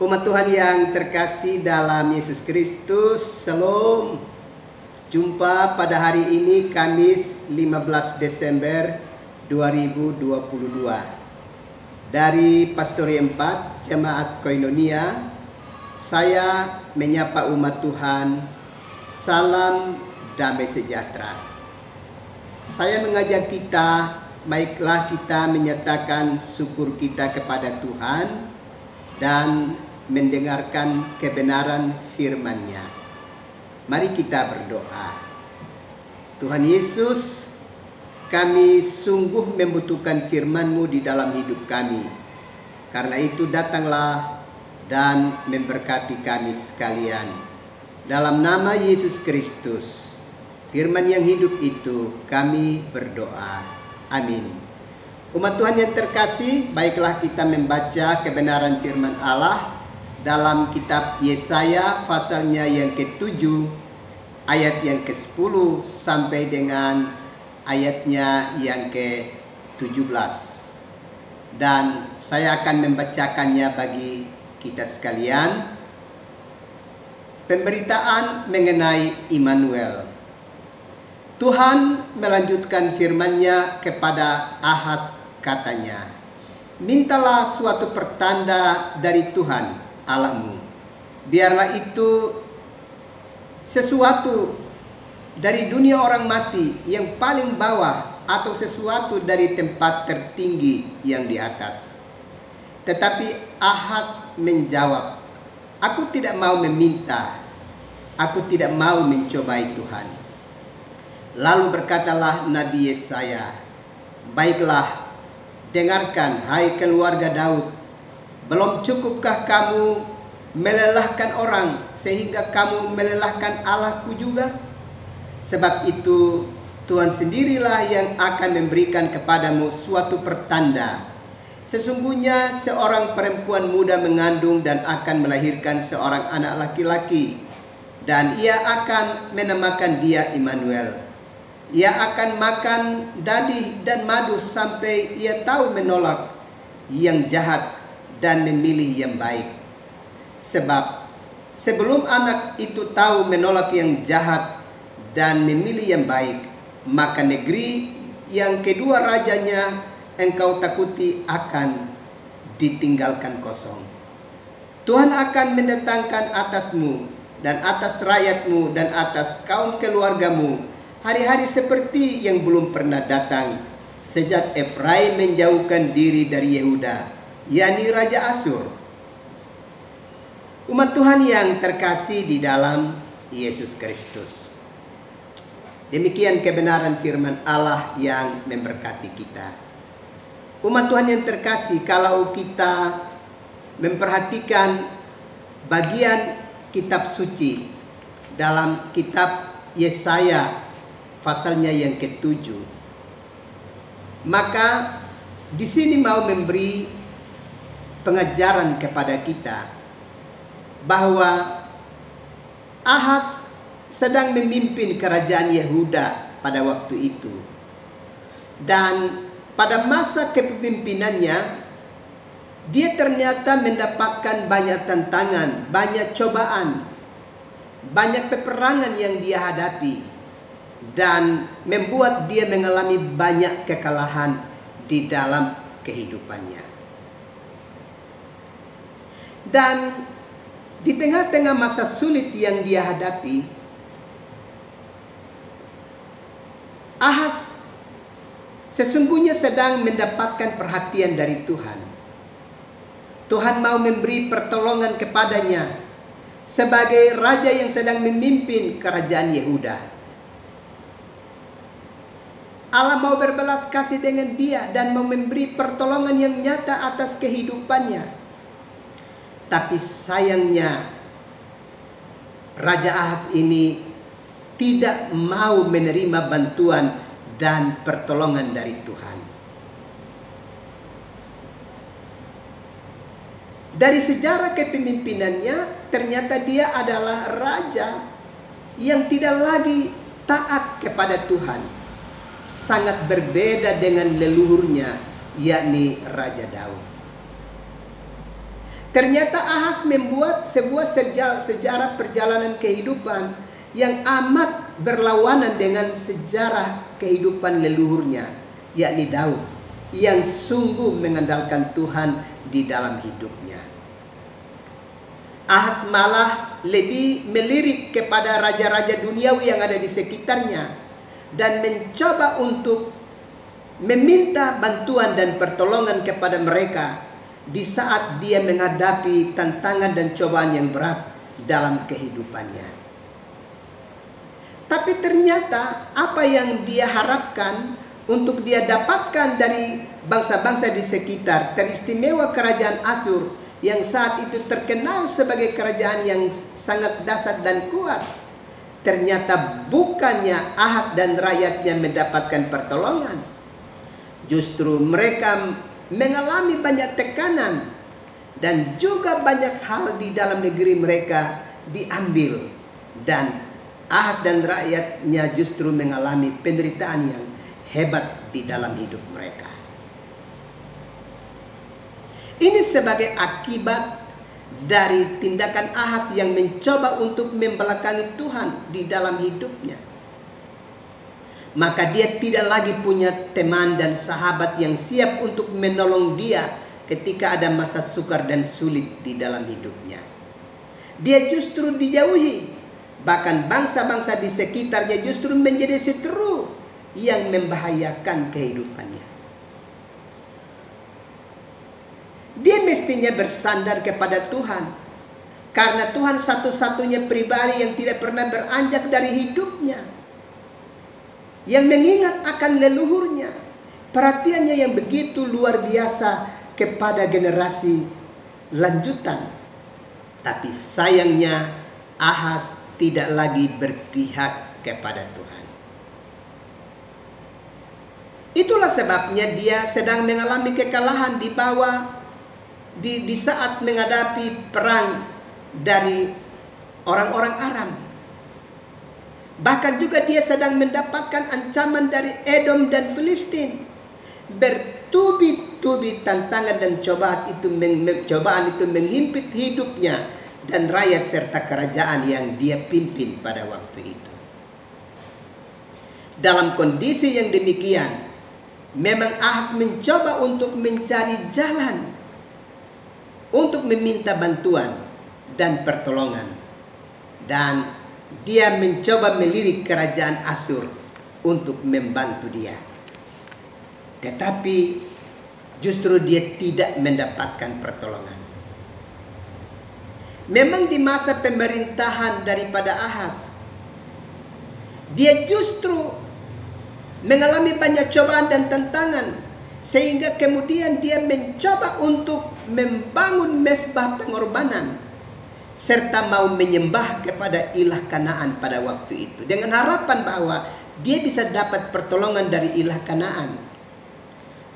Umat Tuhan yang terkasih dalam Yesus Kristus, Shalom. Jumpa pada hari ini Kamis 15 Desember 2022 dari Pastori 4 Jemaat Koinonia. Saya menyapa umat Tuhan, salam damai sejahtera. Saya mengajak kita, baiklah kita menyatakan syukur kita kepada Tuhan dan mendengarkan kebenaran firman-Nya. Mari kita berdoa. Tuhan Yesus, kami sungguh membutuhkan firman-Mu di dalam hidup kami. Karena itu datanglah dan memberkati kami sekalian. Dalam nama Yesus Kristus, firman yang hidup itu kami berdoa. Amin. Umat Tuhan yang terkasih, baiklah kita membaca kebenaran firman Allah dalam kitab Yesaya pasalnya yang ke-7 ayat yang ke-10 sampai dengan ayatnya yang ke-17. Dan saya akan membacakannya bagi kita sekalian. Pemberitaan mengenai Immanuel. Tuhan melanjutkan firman-Nya kepada Ahaz, katanya, mintalah suatu pertanda dari Tuhan Allahmu. Biarlah itu sesuatu dari dunia orang mati yang paling bawah atau sesuatu dari tempat tertinggi yang di atas. Tetapi Ahaz menjawab, aku tidak mau meminta, aku tidak mau mencobai Tuhan. Lalu berkatalah Nabi Yesaya, baiklah, dengarkan hai keluarga Daud, belum cukupkah kamu melelahkan orang sehingga kamu melelahkan Allahku juga? Sebab itu Tuhan sendirilah yang akan memberikan kepadamu suatu pertanda. Sesungguhnya seorang perempuan muda mengandung dan akan melahirkan seorang anak laki-laki, dan ia akan menamakan dia Immanuel. Ia akan makan daging dan madu sampai ia tahu menolak yang jahat dan memilih yang baik. Sebab sebelum anak itu tahu menolak yang jahat dan memilih yang baik, maka negeri yang kedua rajanya engkau takuti akan ditinggalkan kosong. Tuhan akan mendatangkan atasmu dan atas rakyatmu dan atas kaum keluargamu hari-hari seperti yang belum pernah datang sejak Efraim menjauhkan diri dari Yehuda, yakni Raja Asyur. Umat Tuhan yang terkasih di dalam Yesus Kristus. Demikian kebenaran firman Allah yang memberkati kita. Umat Tuhan yang terkasih, kalau kita memperhatikan bagian kitab suci dalam kitab Yesaya pasalnya yang ke-7, maka di sini mau memberi pengajaran kepada kita bahwa Ahaz sedang memimpin kerajaan Yehuda pada waktu itu, dan pada masa kepemimpinannya dia ternyata mendapatkan banyak tantangan, banyak cobaan, banyak peperangan yang dia hadapi, dan membuat dia mengalami banyak kekalahan di dalam kehidupannya. Dan di tengah-tengah masa sulit yang dia hadapi, Ahaz sesungguhnya sedang mendapatkan perhatian dari Tuhan. Tuhan mau memberi pertolongan kepadanya sebagai raja yang sedang memimpin kerajaan Yehuda. Allah mau berbelas kasih dengan dia dan mau memberi pertolongan yang nyata atas kehidupannya. Tapi sayangnya Raja Ahaz ini tidak mau menerima bantuan dan pertolongan dari Tuhan. Dari sejarah kepemimpinannya, ternyata dia adalah raja yang tidak lagi taat kepada Tuhan. Sangat berbeda dengan leluhurnya, yakni Raja Daud. Ternyata Ahaz membuat sebuah sejarah perjalanan kehidupan yang amat berlawanan dengan sejarah kehidupan leluhurnya, yakni Daud, yang sungguh mengandalkan Tuhan di dalam hidupnya. Ahaz malah lebih melirik kepada raja-raja duniawi yang ada di sekitarnya dan mencoba untuk meminta bantuan dan pertolongan kepada mereka di saat dia menghadapi tantangan dan cobaan yang berat dalam kehidupannya. Tapi ternyata apa yang dia harapkan untuk dia dapatkan dari bangsa-bangsa di sekitar, teristimewa kerajaan Asyur yang saat itu terkenal sebagai kerajaan yang sangat dahsyat dan kuat, ternyata bukannya Ahaz dan rakyatnya mendapatkan pertolongan. Justru mereka mengalami banyak tekanan dan juga banyak hal di dalam negeri mereka diambil, dan Ahaz dan rakyatnya justru mengalami penderitaan yang hebat di dalam hidup mereka. Ini sebagai akibat dari tindakan Ahaz yang mencoba untuk membelakangi Tuhan di dalam hidupnya. Maka dia tidak lagi punya teman dan sahabat yang siap untuk menolong dia ketika ada masa sukar dan sulit di dalam hidupnya. Dia justru dijauhi. Bahkan bangsa-bangsa di sekitarnya justru menjadi seteru yang membahayakan kehidupannya. Dia mestinya bersandar kepada Tuhan, karena Tuhan satu-satunya pribadi yang tidak pernah beranjak dari hidupnya, yang mengingat akan leluhurnya, perhatiannya yang begitu luar biasa kepada generasi lanjutan. Tapi sayangnya Ahaz tidak lagi berpihak kepada Tuhan. Itulah sebabnya dia sedang mengalami kekalahan di saat menghadapi perang dari orang-orang Aram. Bahkan juga dia sedang mendapatkan ancaman dari Edom dan Filistin. Bertubi-tubi tantangan dan cobaan itu menghimpit hidupnya dan rakyat serta kerajaan yang dia pimpin pada waktu itu. Dalam kondisi yang demikian, memang Ahaz mencoba untuk mencari jalan untuk meminta bantuan dan pertolongan, dan dia mencoba melirik kerajaan Asyur untuk membantu dia. Tetapi justru dia tidak mendapatkan pertolongan. Memang di masa pemerintahan daripada Ahaz, dia justru mengalami banyak cobaan dan tantangan, sehingga kemudian dia mencoba untuk membangun mezbah pengorbanan serta mau menyembah kepada ilah Kanaan pada waktu itu, dengan harapan bahwa dia bisa dapat pertolongan dari ilah Kanaan.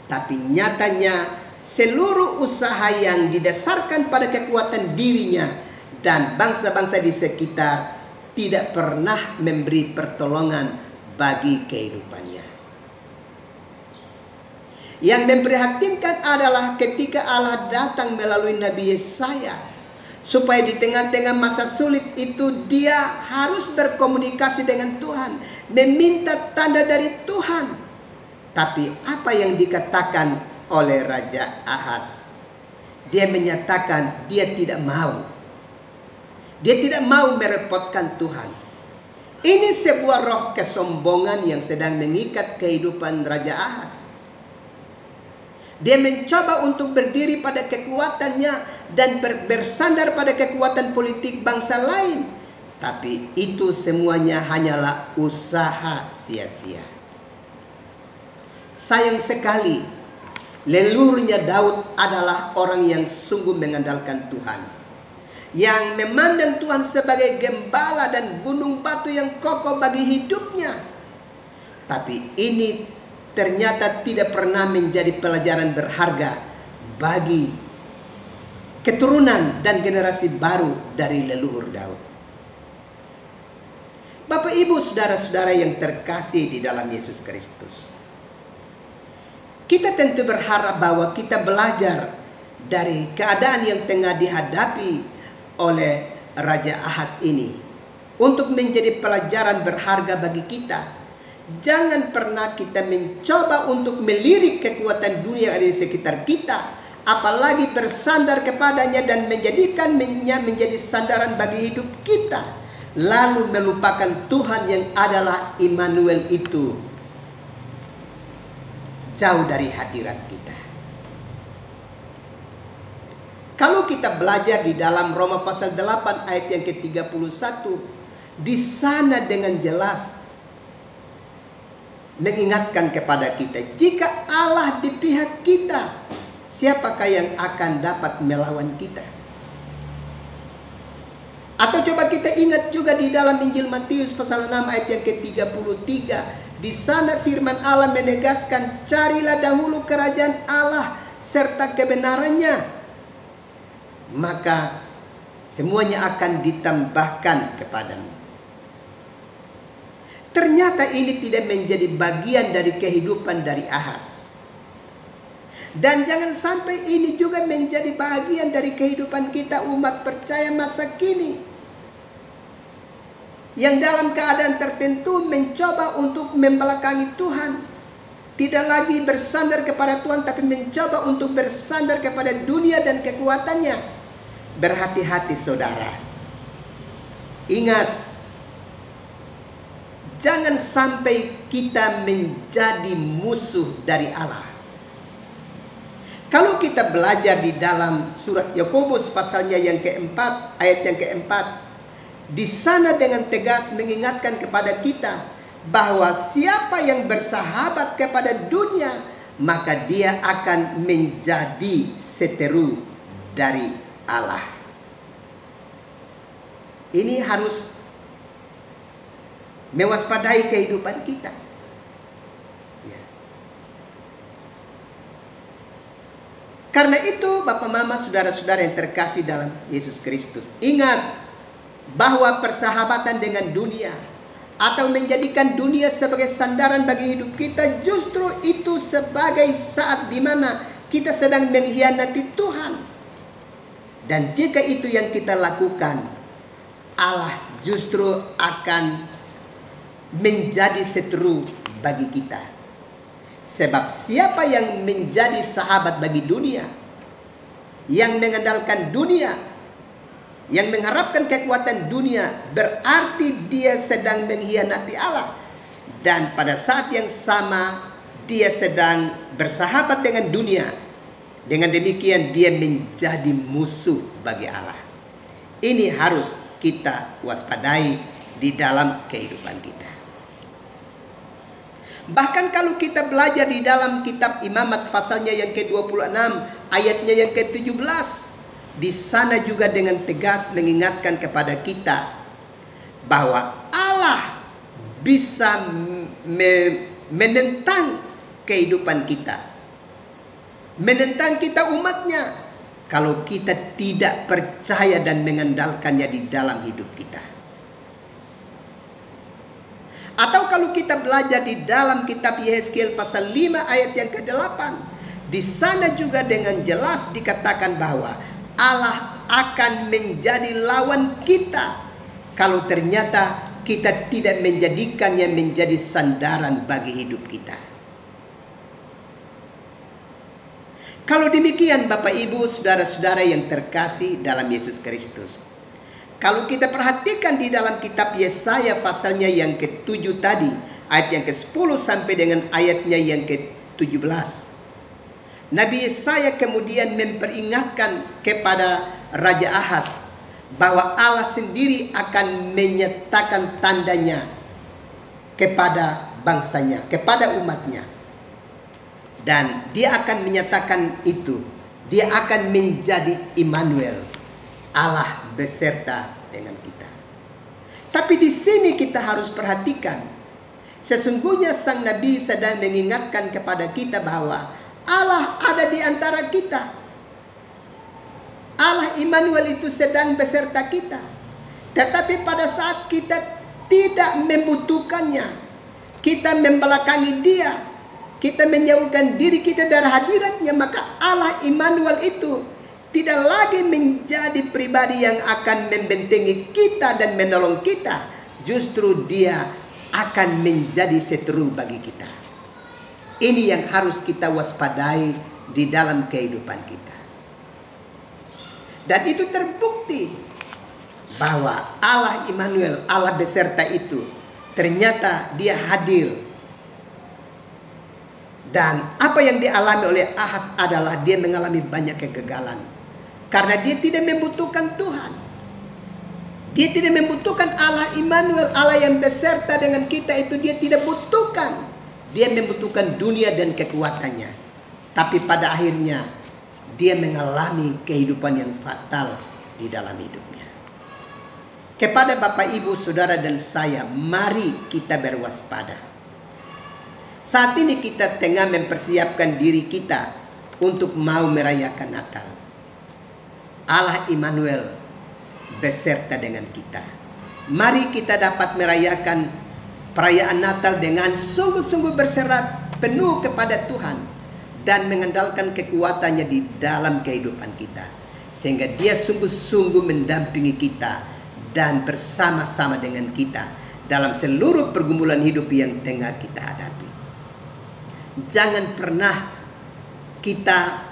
Tapi nyatanya seluruh usaha yang didasarkan pada kekuatan dirinya dan bangsa-bangsa di sekitar tidak pernah memberi pertolongan bagi kehidupannya. Yang memprihatinkan adalah ketika Allah datang melalui Nabi Yesaya, supaya di tengah-tengah masa sulit itu dia harus berkomunikasi dengan Tuhan, meminta tanda dari Tuhan. Tapi apa yang dikatakan oleh Raja Ahaz? Dia menyatakan dia tidak mau. Dia tidak mau merepotkan Tuhan. Ini sebuah roh kesombongan yang sedang mengikat kehidupan Raja Ahaz. Dia mencoba untuk berdiri pada kekuatannya dan bersandar pada kekuatan politik bangsa lain. Tapi itu semuanya hanyalah usaha sia-sia. Sayang sekali, leluhurnya Daud adalah orang yang sungguh mengandalkan Tuhan, yang memandang Tuhan sebagai gembala dan gunung batu yang kokoh bagi hidupnya. Tapi ini ternyata tidak pernah menjadi pelajaran berharga bagi keturunan dan generasi baru dari leluhur Daud. Bapak, Ibu, saudara-saudara yang terkasih di dalam Yesus Kristus, kita tentu berharap bahwa kita belajar dari keadaan yang tengah dihadapi oleh Raja Ahaz ini, untuk menjadi pelajaran berharga bagi kita. Jangan pernah kita mencoba untuk melirik kekuatan dunia yang ada di sekitar kita, apalagi bersandar kepadanya dan menjadikannya menjadi sandaran bagi hidup kita, lalu melupakan Tuhan yang adalah Immanuel itu jauh dari hadirat kita. Kalau kita belajar di dalam Roma pasal 8 ayat yang ke-31, di sana dengan jelas mengingatkan kepada kita, jika Allah di pihak kita, siapakah yang akan dapat melawan kita? Atau coba kita ingat juga di dalam Injil Matius pasal 6 ayat yang ke-33. Di sana firman Allah menegaskan, carilah dahulu kerajaan Allah serta kebenarannya, maka semuanya akan ditambahkan kepadamu. Ternyata ini tidak menjadi bagian dari kehidupan dari Ahaz. Dan jangan sampai ini juga menjadi bagian dari kehidupan kita umat percaya masa kini, yang dalam keadaan tertentu mencoba untuk membelakangi Tuhan. Tidak lagi bersandar kepada Tuhan, tapi mencoba untuk bersandar kepada dunia dan kekuatannya. Berhati-hati saudara. Ingat, jangan sampai kita menjadi musuh dari Allah. Kalau kita belajar di dalam surat Yakobus pasalnya yang keempat, ayat yang keempat, di sana dengan tegas mengingatkan kepada kita bahwa siapa yang bersahabat kepada dunia, maka dia akan menjadi seteru dari Allah. Ini harus mewaspadai kehidupan kita. Ya. Karena itu Bapak Mama, saudara-saudara yang terkasih dalam Yesus Kristus, ingat bahwa persahabatan dengan dunia atau menjadikan dunia sebagai sandaran bagi hidup kita, justru itu sebagai saat di mana kita sedang mengkhianati Tuhan. Dan jika itu yang kita lakukan, Allah justru akan menjadi seteru bagi kita. Sebab siapa yang menjadi sahabat bagi dunia, yang mengandalkan dunia, yang mengharapkan kekuatan dunia, berarti dia sedang mengkhianati Allah. Dan pada saat yang sama dia sedang bersahabat dengan dunia. Dengan demikian dia menjadi musuh bagi Allah. Ini harus kita waspadai di dalam kehidupan kita. Bahkan kalau kita belajar di dalam kitab Imamat pasalnya yang ke-26 ayatnya yang ke-17, di sana juga dengan tegas mengingatkan kepada kita bahwa Allah bisa menentang kehidupan kita, menentang kita umatnya, kalau kita tidak percaya dan mengandalkannya di dalam hidup kita. Atau kalau kita belajar di dalam kitab Yehezkiel pasal 5 ayat yang ke-8, di sana juga dengan jelas dikatakan bahwa Allah akan menjadi lawan kita kalau ternyata kita tidak menjadikannya menjadi sandaran bagi hidup kita. Kalau demikian Bapak Ibu saudara-saudara yang terkasih dalam Yesus Kristus, kalau kita perhatikan di dalam kitab Yesaya pasalnya yang ke-7 tadi, ayat yang ke-10 sampai dengan ayatnya yang ke-17, Nabi Yesaya kemudian memperingatkan kepada Raja Ahaz bahwa Allah sendiri akan menyatakan tandanya kepada bangsanya, kepada umatnya. Dan dia akan menyatakan itu. Dia akan menjadi Immanuel, Allah beserta dengan kita. Tapi di sini kita harus perhatikan, sesungguhnya sang Nabi sedang mengingatkan kepada kita bahwa Allah ada di antara kita. Allah Immanuel itu sedang beserta kita. Tetapi pada saat kita tidak membutuhkannya, kita membelakangi dia, kita menjauhkan diri kita dari hadiratnya, maka Allah Immanuel itu tidak lagi menjadi pribadi yang akan membentengi kita dan menolong kita. Justru dia akan menjadi seteru bagi kita. Ini yang harus kita waspadai di dalam kehidupan kita. Dan itu terbukti bahwa Allah Immanuel, Allah beserta itu, ternyata dia hadir. Dan apa yang dialami oleh Ahaz adalah dia mengalami banyak kegagalan. Karena dia tidak membutuhkan Tuhan. Dia tidak membutuhkan Allah Immanuel, Allah yang beserta dengan kita itu dia tidak butuhkan. Dia membutuhkan dunia dan kekuatannya. Tapi pada akhirnya dia mengalami kehidupan yang fatal di dalam hidupnya. Kepada Bapak, Ibu, Saudara, dan saya, mari kita berwaspada. Saat ini kita tengah mempersiapkan diri kita untuk mau merayakan Natal. Allah Immanuel beserta dengan kita. Mari kita dapat merayakan perayaan Natal dengan sungguh-sungguh berserah penuh kepada Tuhan dan mengandalkan kekuatannya di dalam kehidupan kita, sehingga dia sungguh-sungguh mendampingi kita dan bersama-sama dengan kita dalam seluruh pergumulan hidup yang tengah kita hadapi. Jangan pernah kita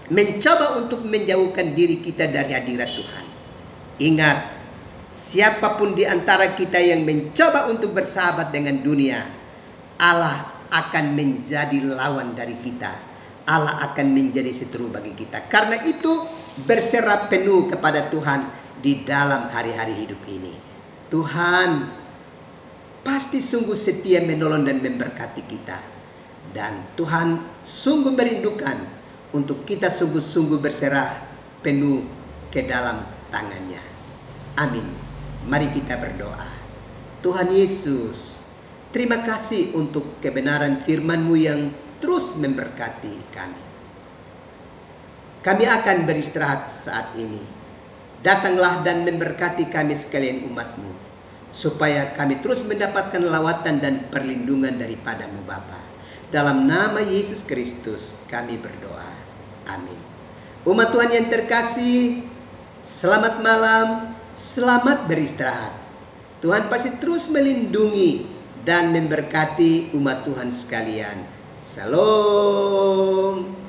mencoba untuk menjauhkan diri kita dari hadirat Tuhan. Ingat, siapapun di antara kita yang mencoba untuk bersahabat dengan dunia, Allah akan menjadi lawan dari kita. Allah akan menjadi seteru bagi kita. Karena itu, berserah penuh kepada Tuhan di dalam hari-hari hidup ini. Tuhan pasti sungguh setia menolong dan memberkati kita. Dan Tuhan sungguh merindukan untuk kita sungguh-sungguh berserah penuh ke dalam tangannya. Amin. Mari kita berdoa. Tuhan Yesus, terima kasih untuk kebenaran firman-Mu yang terus memberkati kami. Kami akan beristirahat saat ini. Datanglah dan memberkati kami sekalian umat-Mu, supaya kami terus mendapatkan lawatan dan perlindungan daripada-Mu Bapa. Dalam nama Yesus Kristus kami berdoa. Amin. Umat Tuhan yang terkasih, selamat malam, selamat beristirahat. Tuhan pasti terus melindungi dan memberkati umat Tuhan sekalian. Shalom.